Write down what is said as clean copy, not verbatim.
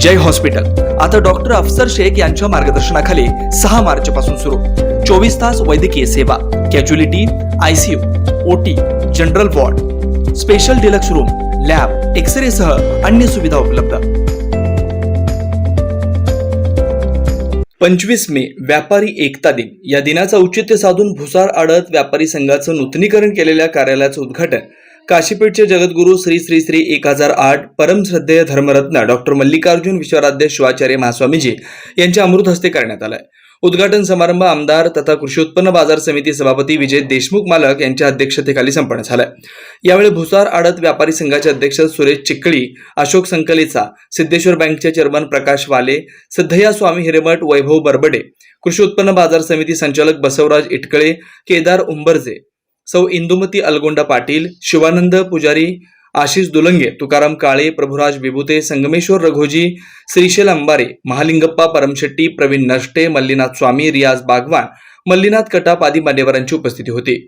जय hospital आता doctor अफसर शेख यांच्या मार्गदर्शनाखाली 6 मार्च पासून सुरू 24 तास वैद्यकीय सेवा, casualty, ICU, OT, general ward, special deluxe room, lab, x ray सह अन्य सुविधा उपलब्ध। 25 मे व्यापारी एकता दिन या दिनाचं औचित्य साधून भुसार आडत व्यापारी संघाचं नूतनीकरण केलेल्या कार्यालयाचं उद्घाटन काशीपेठचे जगद्गुरू श्री श्री श्री 1008 परमश्रद्धेय धर्मरत्न डॉक्टर मल्लिकार्जुन विश्वराध्य शिवाचार्य महास्वामीजी यांच्या अमृत हस्ते करण्यात आलाय। उद्घाटन समारंभ आमदार तथा कृषी उत्पन्न बाजार समिती सभापती विजय देशमुख मालक यांच्या अध्यक्षतेखाली संपन्न झालाय। यावेळी भुसार आडत व्यापारी संघाचे अध्यक्ष सुरेश चिकळी, अशोक संकलेचा, सिद्धेश्वर बँकचे चेअरमन प्रकाश वाले, सिद्धय्या स्वामी हिरेमठ, वैभव बरबडे, कृषी उत्पन्न बाजार समिती संचालक बसवराज इटकळे, केदार उंबरजे, सौ इंदुमती अलगोंडा पाटील, शिवानंद पुजारी, आशिष दुलंगे, तुकाराम काळे, प्रभुराज विभूते, संगमेश्वर रघोजी, श्रीशैल अंबारे, महालिंगप्पा परमशेट्टी, प्रवीण नष्टे, मल्लीनाथ स्वामी, रियाज बागवान, मल्लीनाथ कटाप आदी मान्यवरांची उपस्थिती होती।